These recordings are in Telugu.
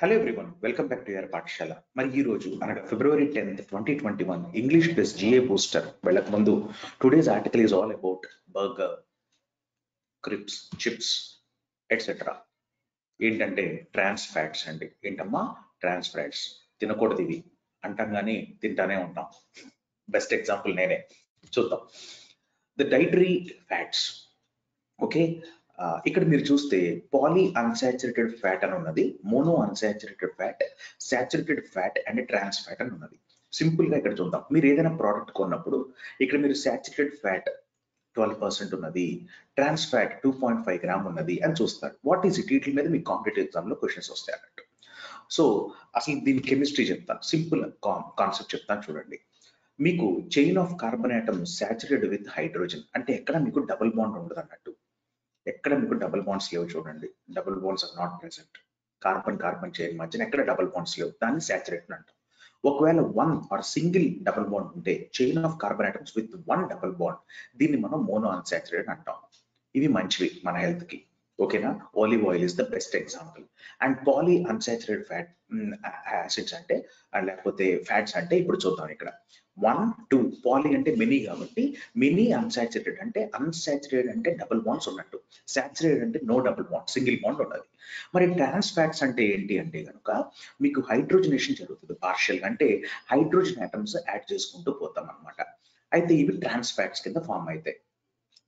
Hello everyone, welcome back to your పాఠశాల. మరి ఈ రోజు అనగా February 10th, 2021 English plus GA booster వెళ్ళక ముందు today's article is all about burger, crisps, chips, etc. ఏంటంటే ట్రాన్స్ ఫ్యాట్స్ అండి. ఏంటమ్మా ట్రాన్స్ ఫ్యాట్స్? తినకూడదు ఇవి అంటాం కానీ తింటానే ఉంటాం. బెస్ట్ ఎగ్జాంపుల్ నేనే. చూద్దాం. The dietary fats. ఓకే, ఇక్కడ మీరు చూస్తే పాలీ అన్సాచురేటెడ్ ఫ్యాట్ అని ఉన్నది, mono unsaturated fat, saturated fat and trans fat అని ఉన్నది. సింపుల్ గా ఇక్కడ చూద్దాం. మీరు ఏదైనా ప్రోడక్ట్ కొన్నప్పుడు ఇక్కడ మీరు సాచురేటెడ్ ఫ్యాట్ 12% ఉన్నది, ట్రాన్స్ ఫ్యాట్ 2.5 గ్రామ్ ఉన్నది అని చూస్తారు. What is it? వీటి మీద మీకు కాంపిటేటివ్ ఎగ్జామ్ లో క్వశ్చన్స్ వస్తాయి అన్నట్టు. సో అసలు దీని కెమిస్ట్రీ చెప్తాను, సింపుల్ కాన్సెప్ట్ చెప్తాను చూడండి. మీకు chain of carbon atom saturated with hydrogen అంటే ఎక్కడ మీకు డబుల్ బాండ్ ఉండదు అన్నట్టు. ఎక్కడ మీకు డబుల్ బాండ్స్ లేవు చూడండి. Double bonds are not present. Carbon carbon chain మధ్యన ఎక్కడ డబుల్ బాండ్స్ లేవు, దాన్ని సాచురేటెడ్ అంటాం. ఒకవేళ one or single double bond ఉంటే chain of carbon atoms with one double bond, దీన్ని మనం మోనో అన్సాచురేటెడ్ అంటాం. ఇవి మంచివి మన హెల్త్ కి. ఓకేనా? Olive oil is the best example. And poly unsaturated fat acids అంటే లేకపోతే ఫ్యాట్స్ అంటే ఇప్పుడు చూద్దాం. ఇక్కడ 1, 2 పాలీ అంటే మెనీ కాబట్టి మెనీ అన్సాచురేటెడ్ అంటే అన్సాచురేటెడ్ అంటే డబుల్ బాండ్స్ ఉన్నట్టు, సాచురేటెడ్ అంటే no double bond, single bond ఉన్నది. మరి ట్రాన్స్ ఫ్యాట్స్ అంటే ఏంటి అంటే కనుక మీకు హైడ్రోజనేషన్ జరుగుతుంది పార్షియల్ గా, అంటే హైడ్రోజన్ ఆటమ్స్ యాడ్ చేసుకుంటూ పోతాం అనమాట. అయితే ఇవి ట్రాన్స్ ఫ్యాట్స్ కింద ఫామ్ అవుతాయి.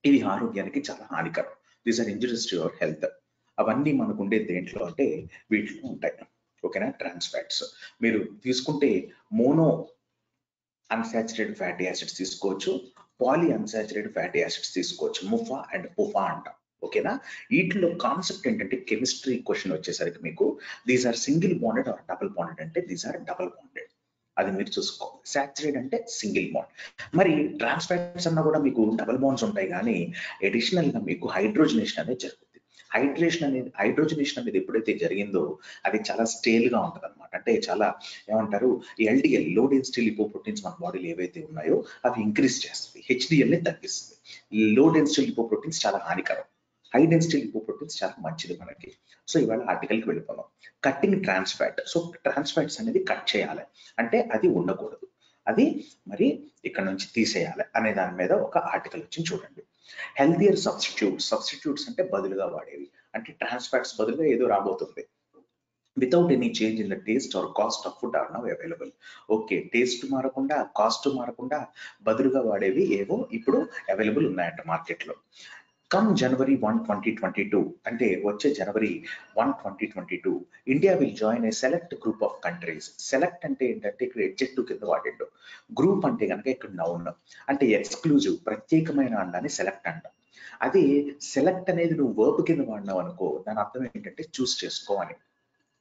ఇవి ఆరోగ్యానికి చాలా హానికరం. These are injurious to your health. అవన్నీ మనకు ఉండే దేంట్లో అంటే వీటిలో ఉంటాయి. ఓకేనా? ట్రాన్స్ ఫ్యాట్స్ మీరు తీసుకుంటే మోనో అన్సాచురేటెడ్ ఫ్యాటీ యాసిడ్స్ తీసుకోవచ్చు, పాలీ అన్సాచురేటెడ్ ఫ్యాటీ యాసిడ్స్ తీసుకోవచ్చు, ముఫా అండ్ పుఫా అంటాం. ఓకేనా? వీటిలో కాన్సెప్ట్ ఏంటంటే కెమిస్ట్రీ క్వశ్చన్ వచ్చేసరికి మీకు these are single bonded or double bonded అంటే దీస్ ఆర్ డబుల్ బాండెడ్, అది మీరు చూసుకోవాలి. సాచురేట్ అంటే సింగిల్ బాండ్. మరి ట్రాన్స్ ఫ్యాట్స్ అన్నా కూడా మీకు డబుల్ బాండ్స్ ఉంటాయి, కానీ అడిషనల్ గా మీకు హైడ్రోజనేషన్ అనేది జరుగుతుంది. హైడ్రోజనేషన్ అనేది ఎప్పుడైతే జరిగిందో అది చాలా స్టేల్ గా ఉంటుంది అనమాట. అంటే చాలా ఏమంటారు, ఎల్డిఎల్ లో డెన్సిటీ లిపోప్రోటీన్స్ మన బాడీలో ఏవైతే ఉన్నాయో అవి ఇంక్రీజ్ చేస్తుంది, హెచ్డిఎల్ ని తగ్గిస్తుంది. లో డెన్సిటీ లిపోప్రోటీన్స్ చాలా హానికరం, హై డెన్సిటీ లిపోప్రోటీన్స్ చాలా మంచిది మనకి. సో ఇవాళ ఆర్టికల్కి వెళ్ళిపోదాం. Cutting trans fat. So trans fats అనేది కట్ చేయాలి, అంటే అది ఉండకూడదు, అది మరి ఇక్కడ నుంచి తీసేయాలి అనే దాని మీద ఒక ఆర్టికల్ వచ్చింది చూడండి. హెల్దియర్ సబ్స్టిట్యూట్స్ అంటే బదులుగా వాడేవి, అంటే ట్రాన్స్ ఫ్యాట్స్ బదులుగా ఏదో రాబోతుంది. Without any change in the taste or cost of food are now available. Okay, taste మారకుండా కాస్ట్ మారకుండా బదులుగా వాడేవి ఏవో ఇప్పుడు అవైలబుల్ ఉన్నాయంట మార్కెట్లో. కమ్ January 1, 2022 అంటే వచ్చే January 1, 2022 India will join a select group of countries. Select అంటే ఏంటంటే ఇక్కడ ఎడ్జెక్టివ్ కింద వాడిండు, గ్రూప్ అంటే కనుక ఇక్కడ నౌన్, అంటే ఎక్స్క్లూజివ్ ప్రత్యేకమైన అండాన్ని సెలెక్ట్ అంటాం. అది సెలెక్ట్ అనేది నువ్వు వర్బ్ కింద వాడినావు అనుకో, దాని అర్థం ఏంటంటే చూస్ చేసుకోవాలి.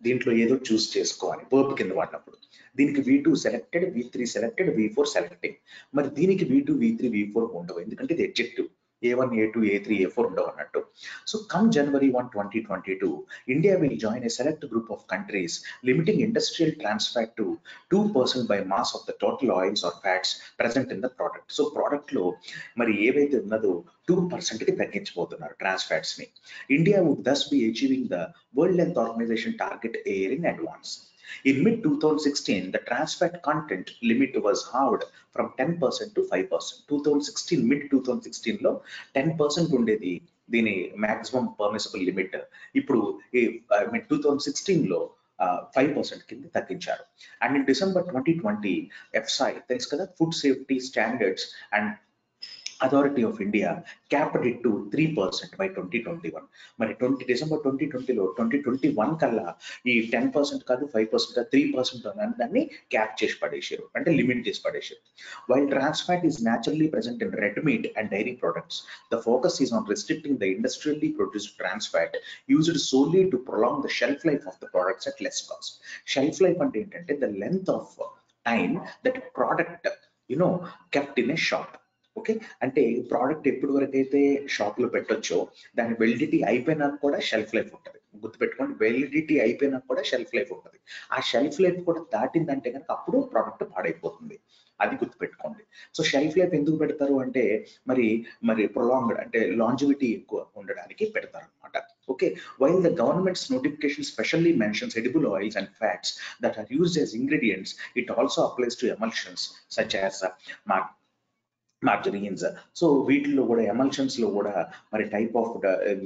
దీంట్లో ఏదో చూస్ చేసుకోవాలి వర్బ్ కింద వాడినప్పుడు. దీనికి V2 selected, V3 selected, V4 selecting. మరి దీనికి V2, V3, V4 ఉండవు, ఎందుకంటే ఇది adjective. A1, A2, A3, A4 ఉండవు అన్నట్టు. So come January 1, 2022 India will join a select group of countries limiting industrial trans fat to 2% by mass of the total oils or fats present in the product. So product లో మరి ఏవైతే ఉన్నదో 2% కి తగ్గించబోతున్నారు ట్రాన్స్ ఫ్యాట్స్ ని. India would thus be achieving the World Health Organization target a year in advance. In mid-2016, the trans fat content limit was halved from 10% to 5%. 2016 mid-2016 లో 10% ఉండేది దీని మాక్సిమం పర్మిసిబుల్ లిమిట్. ఇప్పుడు 2016 లో 5% కింద తగ్గించారు. అండ్ ఇన్ డిసెంబర్ 2020 ఎఫ్సాయ్ తెలుసు కదా, food safety standards and authority of India capped it to 3% by 2021. మరి డిసెంబర్ 2020లో 2021 కల్లా ఈ 10% కాదు 5% కాదు 3% దాన్ని క్యాప్ చేసి పడేసారు, అంటే లిమిట్ చేసి పడేసారు. While trans fat is naturally present in red meat and dairy products, the focus is on restricting the industrially produced trans fat used solely to prolong the shelf life of the products at less cost. Shelf life అంటే ఏంటంటే the length of time that product kept in a shop. Okay, అంటే ప్రోడక్ట్ ఎప్పటి వరకు అయితే షాప్ లో పెట్టొచ్చో దాని వెలిడిటీ అయిపోయినాక కూడా షెల్ఫ్ లైఫ్ ఉంటుంది. గుర్తుపెట్టుకోండి, వెలిడిటీ అయిపోయినాక కూడా షెల్ఫ్ లైఫ్ ఉంటుంది. ఆ షెల్ఫ్ లైఫ్ కూడా దాటిందంటే కనుక అప్పుడు ప్రోడక్ట్ పాడైపోతుంది, అది గుర్తుపెట్టుకోండి. సో షెల్ఫ్ లైఫ్ ఎందుకు పెడతారు అంటే మరి ప్రొలాంగ్డ్ అంటే లాంజివిటీ ఎక్కువ ఉండడానికి పెడతారు అనమాట. Okay, while the government's notification specially mentions edible oils and fats that are used as ingredients, it also applies to emulsions such as margarines. So వీటిల్లో కూడా ఎమల్షన్స్ లో కూడా మరి టైప్ ఆఫ్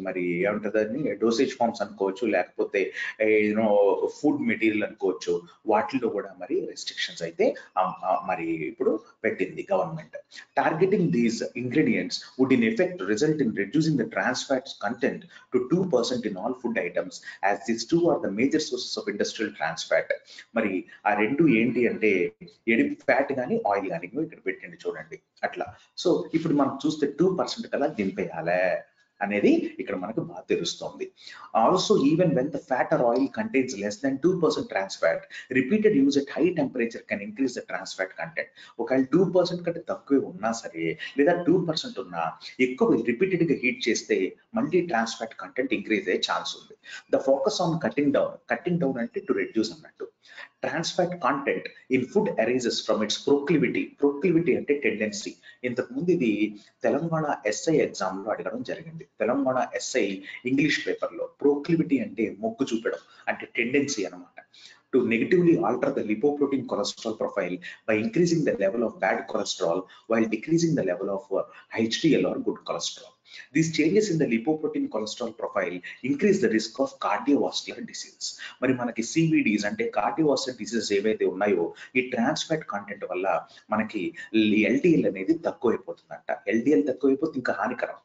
మరి ఏమంటుందని డోసేజ్ ఫార్మ్స్ అనుకోవచ్చు, లేకపోతే యూనో ఫుడ్ మెటీరియల్ అనుకోవచ్చు. వాటిల్లో కూడా మరి రెస్ట్రిక్షన్స్ అయితే మరి ఇప్పుడు పెట్టింది government. Targeting these ingredients would in effect result in reducing the trans fats content to 2% in all food items, as this two are the major sources of industrial trans fat. మరి ఆ రెండు ఏంటి అంటే ఫ్యాట్ కానీ ఆయిల్ కానీ ఇక్కడ పెట్టండి చూడండి అట్లా. సో ఇప్పుడు మనం చూస్తే 2% కల్లా దింపేయాలి అనేది ఇక్కడ మనకు బాగా తెలుస్తుంది. Also even when the fat or oil contains less than 2% trans fat, repeated use at high temperature can increase the trans fat content. ఒకవేళ 2% కంటే తక్కువే ఉన్నా సరే, లేదా 2% ఉన్నా ఎక్కువ రిపీటెడ్ గా హీట్ చేస్తే మళ్ళీ ట్రాన్స్ ఫ్యాట్ కంటెంట్ ఇంక్రీజ్ అయ్యే ఛాన్స్ ఉంది. The focus on cutting down అంటే టు రెడ్యూస్ అన్నట్టు. Trans fat content in food arises from its proclivity అంటే టెండెన్సీ. ఇంతకు ముందు ఇది తెలంగాణ ఎస్ఐ ఎగ్జామ్ లో అడగడం జరిగింది. తెలంగాణ ఎస్ఐ ఇంగ్లీష్ పేపర్ లో proclivity అంటే మొగ్గు చూపడం అంటే టెండెన్సీ అన్నమాట. To negatively alter the lipoprotein cholesterol profile by increasing the level of bad cholesterol while decreasing the level of HDL or good cholesterol. These changes in the lipoprotein cholesterol profile increase the risk of cardiovascular disease. మరి మనకి CVDs అంటే కార్డియోవాస్కులర్ డిసీజెస్ ఏవైతే ఉన్నాయో ఈ ట్రాన్స్ ఫ్యాట్ కంటెంట్ వల్ల మనకి LDL అనేది తక్కువైపోతుందంట. LDL తక్కువైపోతే ఇంకా హానికరం.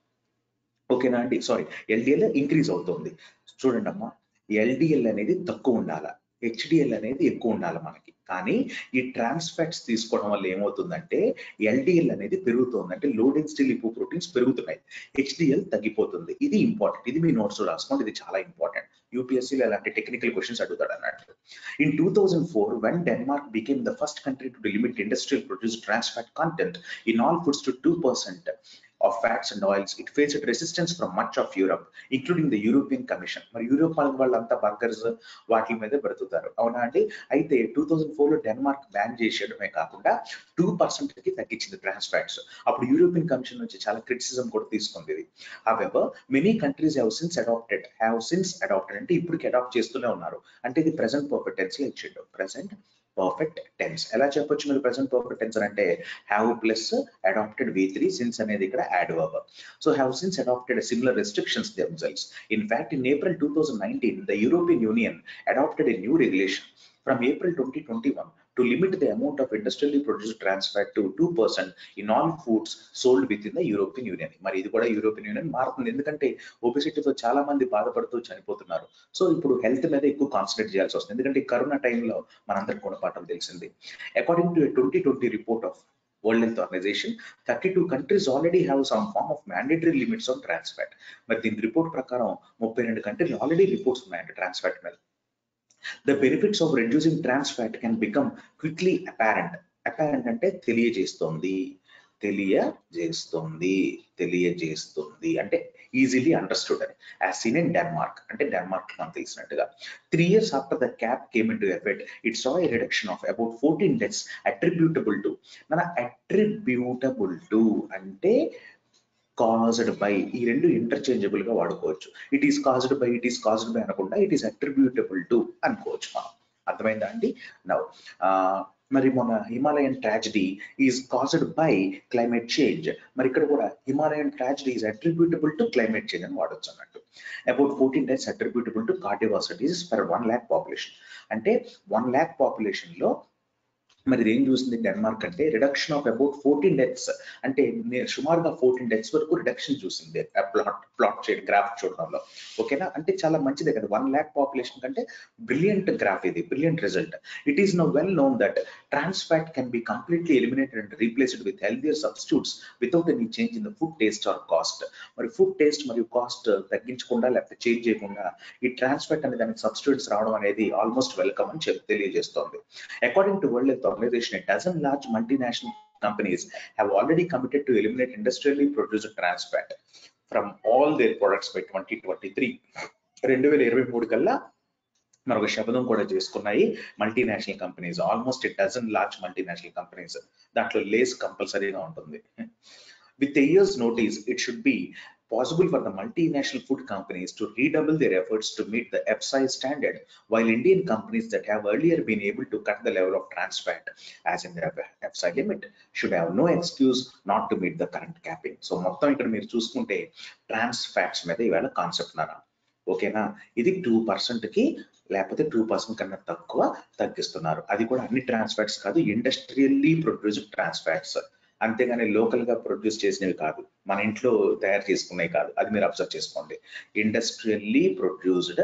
ఓకేనా అండి? సారీ, LDL ఇంక్రీజ్ అవుతుంది. చూడండి అమ్మా, LDL అనేది తక్కువ ఉండాలి, HDL అనేది ఎక్కువ ఉండాలి మనకి. కానీ ఈ ట్రాన్స్ ఫ్యాట్స్ తీసుకోవడం వల్ల ఏమవుతుందంటే LDL అనేది పెరుగుతుంది, అంటే లో డెన్సిటీ లిపోప్రోటీన్స్ పెరుగుతున్నాయి, HDL తగ్గిపోతుంది. ఇది ఇంపార్టెంట్, ఇది మీ నోట్స్ లో రాసుకోండి, ఇది చాలా ఇంపార్టెంట్. యూపీఎస్సీలో అలాంటి టెక్నికల్ క్వశ్చన్స్ అడుగుతాడు అన్నట్టు. In 2004, when Denmark became the first country to limit industrial produced trans fat content in all foods to 2% of fats and oils, it faced resistance from much of Europe, including the European Commission. మరి యూరోప్ వాళ్ళంతా బర్గర్స్ వాటి మీద పెడుతున్నారు, అవునా అండి? అయితే 2004 లో డెన్మార్క్ బ్యాన్ చేసేయడమే కాకుండా 2% కి తగ్గించింది ట్రాన్స్ ఫ్యాట్స్. అప్పుడు యూరోపియన్ కమిషన్ నుంచి చాలా క్రిటిసిజం కూడా తీసుకుంది ఇది. However, many countries have since adopted అంటే ఇప్పటికి అడాప్ట్ చేస్తూనే ఉన్నారు. అంటే ఇది ప్రెసెంట్ పర్ఫెక్ట్ టెన్స్ లో ఇచ్చిండు. ప్రెసెంట్ పర్ఫెక్ట్ టెన్స్ ఎలా చెప్పొచ్చు మీరు? ప్రెసెంట్ పర్ఫెక్ట్ టెన్స్ అంటే have plus adapted V3 since అనేది ఇక్కడ adverb. So have since adapted similar restrictions themselves. In fact, in April 2019, the European Union adopted a new regulation from April 2021 to limit the amount of industrially produced trans fat to 2% in all foods sold within the European Union. మరి ఇది కూడా యూరోపియన్ యూనియన్ మారుతుంది, ఎందుకంటే ఒబెసిటీతో చాలా మంది బాధపడుతూ చనిపోతున్నారు. సో ఇప్పుడు హెల్త్ మీద ఎక్కువ కాన్సన్ట్రేట్ చేయాల్సి వస్తుంది, ఎందుకంటే ఈ కరోనా టైంలో మనందరికి కూడా పాఠం తెలిసింది. According to 2020 report of World Health Organization, 32 countries already have some form of mandatory limits on trans fat. మరి దీని రిపోర్ట్ ప్రకారం 32 కంట్రీలు ఆల్రెడీ రిపోర్ట్స్ ఉన్నాయండి ట్రాన్స్ ఫ్యాట్ మీద. The benefits of reducing trans fat can become quickly apparent. Apparent అంటే తెలియజేస్తుంది అంటే ఈజీలీ అండర్స్టూడ్ అని. యాజ్ సీన్ ఇన్ డెన్మార్క్, అంటే డెన్మార్క్ మనకు తెలిసినట్టుగా 3 years after the cap came into effect, it saw a reduction of about 14 deaths attributable to. మన attributable to అంటే caused by, ఈ రెండు ఇంటర్చేంజబుల్ గా వాడుకోవచ్చు. ఇట్ ఈస్ కాజ్డ్ బై అనకుండా ఇట్ ఈస్ అట్రిబ్యూటబుల్ టు అనుకోవచ్చు మనం. అర్థమైందా అండి? నౌ మరి మన Himalayan tragedy is caused by climate change. మరి ఇక్కడ కూడా Himalayan tragedy is attributable to climate change అని వాడచ్చు అన్నట్టు. About 14 deaths attributable to cardiovascular disease per 1 lakh population. అంటే 1 lakh పాపులేషన్ లో మరి ఏం చూసింది డెన్మార్క్ అంటే రిడక్షన్ ఆఫ్ అబౌట్ 14 deaths, అంటే సుమారుగా 14 deaths వరకు రిడక్షన్ చూసింది ప్లాట్ చేయండి, గ్రాఫ్ చూడడంలో. ఓకేనా? అంటే చాలా మంచిదే కదా, 1 lakh పాపులేషన్ కంటే బ్రిలియంట్ గ్రాఫ్ ఇది, brilliant result. It is now well known that trans fat can be completely eliminated and replaced with healthier substitutes without any change in the food taste or cost. మరి ఫుడ్ టేస్ట్ మరియు కాస్ట్ తగ్గించకుండా లేకపోతే చేంజ్ చేయకుండా ఈ ట్రాన్స్ ఫ్యాట్ అనే దానికి సబ్స్టిట్యూట్స్ రావడం అనేది ఆల్మోస్ట్ వెల్కమ్ అని తెలియజేస్తోంది. According to world health Organization, a dozen large multinational companies have already committed to eliminate industrially produced trans fat from all their products by 2023. 2023 కల్లా మరొక శబ్దం కూడా చేసుకున్నాయి multinational companies, almost a dozen large multinational companies. దాంట్లో లేస్ కంపల్సరీగా ఉంటుంది. With a year's notice, it should be possible for the multinational food companies to redouble their efforts to meet the FSI standard, while Indian companies that have earlier been able to cut the level of trans fat as in the FSI limit should have no excuse not to meet the current capping. So మొత్తం ఇక్కడ మీరు చూసుకుంటే ట్రాన్స్ ఫ్యాట్స్ మీద ఇవాళ కాన్సెప్ట్ నానా, ఓకేనా? ఇది 2% కి లేకపోతే 2% కన్నా తక్కువ తగ్గిస్తున్నారు. అది కూడా అన్ని ట్రాన్స్ ఫ్యాట్స్ కాదు, ఇండస్ట్రియల్లీ ప్రొడ్యూస్డ్ ట్రాన్స్ ఫ్యాట్స్, అంతేగాని లోకల్ గా ప్రొడ్యూస్ చేసినవి కాదు, మన ఇంట్లో తయారు చేసుకునేవి కాదు. అది మీరు అబ్జర్వ్ చేసుకోండి. Industrially produced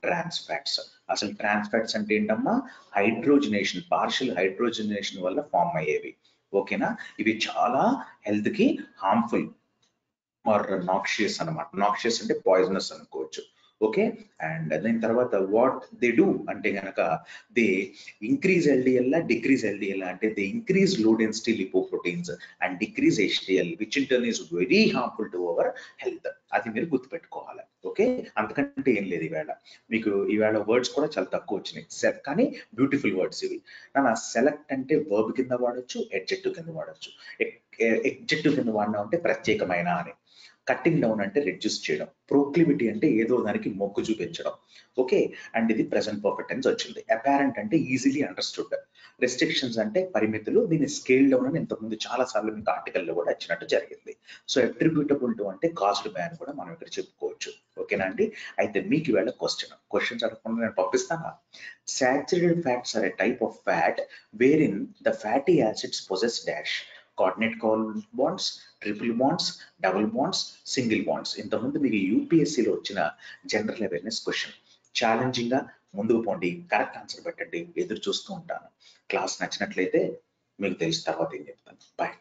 trans fats. అసలు ట్రాన్స్ ఫ్యాట్స్ అంటే ఏంటమ్మా? హైడ్రోజనేషన్, పార్షియల్ హైడ్రోజనేషన్ వల్ల ఫామ్ అయ్యేవి, ఓకేనా? ఇవి చాలా హెల్త్ కి హార్మ్ఫుల్ ఆర్ నాక్షియస్ అనమాట. నాక్షియస్ అంటే పాయిజనస్ అనుకోవచ్చు, ఓకే? అండ్ దాని తర్వాత వాట్ దే డూ అంటే కనుక they increase LDL, decrease LDL అంటే they increase low density lipoproteins and decrease HDL, which in turn is very harmful to our health. అది మీరు గుర్తుపెట్టుకోవాలి, ఓకే? అంతకంటే ఏం లేదు. ఈవేళ మీకు ఈవేళ వర్డ్స్ కూడా చాలా తక్కువ వచ్చినాయి, కానీ బ్యూటిఫుల్ వర్డ్స్ ఇవి. నా సెలెక్ట్ అంటే వర్బ్ కింద వాడచ్చు, ఎడ్జెక్టివ్ కింద వాడచ్చు. ఎడ్జెక్టివ్ కింద వాడినా అంటే ప్రత్యేకమైన అని, కట్టింగ్ డౌన్ అంటే రెడ్యూస్ చేయడం, ప్రోక్లివిటీ అంటే ఏదో దానికి మొగ్గు చూపించడం, ఓకే? అండ్ ఇది ప్రెసెంట్ పర్ఫెక్ట్ టెన్స్ వచ్చింది. అపారెంట్ అంటే ఈజీలీ అండర్స్టూడ్, రెస్ట్రిక్షన్స్ అంటే పరిమితులు, దీన్ని స్కేల్ డౌన్ అని ఇంతకుముందు చాలా సార్లు మీకు ఆర్టికల్లో కూడా వచ్చినట్టు జరిగింది. సో అట్రిబ్యూటబుల్ టు అంటే కాస్డ్ బై అని కూడా మనం ఇక్కడ చెప్పుకోవచ్చు, ఓకేనా అండి? అయితే మీకు ఈవేళ క్వశ్చన్స్ అడగకుండా నేను పంపిస్తానా? Saturated fats are a type of fat wherein the fatty acids possess dash coordinate covalent bonds, triple bonds, double bonds, single bonds. ఇంతకుముందు మీకు యూపీఎస్సీలో వచ్చిన జనరల్ అవేర్నెస్ క్వశ్చన్. ఛాలెంజింగ్ గా ముందుకు పోండి, కరెక్ట్ ఆన్సర్ పెట్టండి, ఎదురు చూస్తూ ఉంటాను. క్లాస్ నచ్చినట్లయితే మీకు తెలిసిన తర్వాత ఏం చెప్తాను. బాయ్.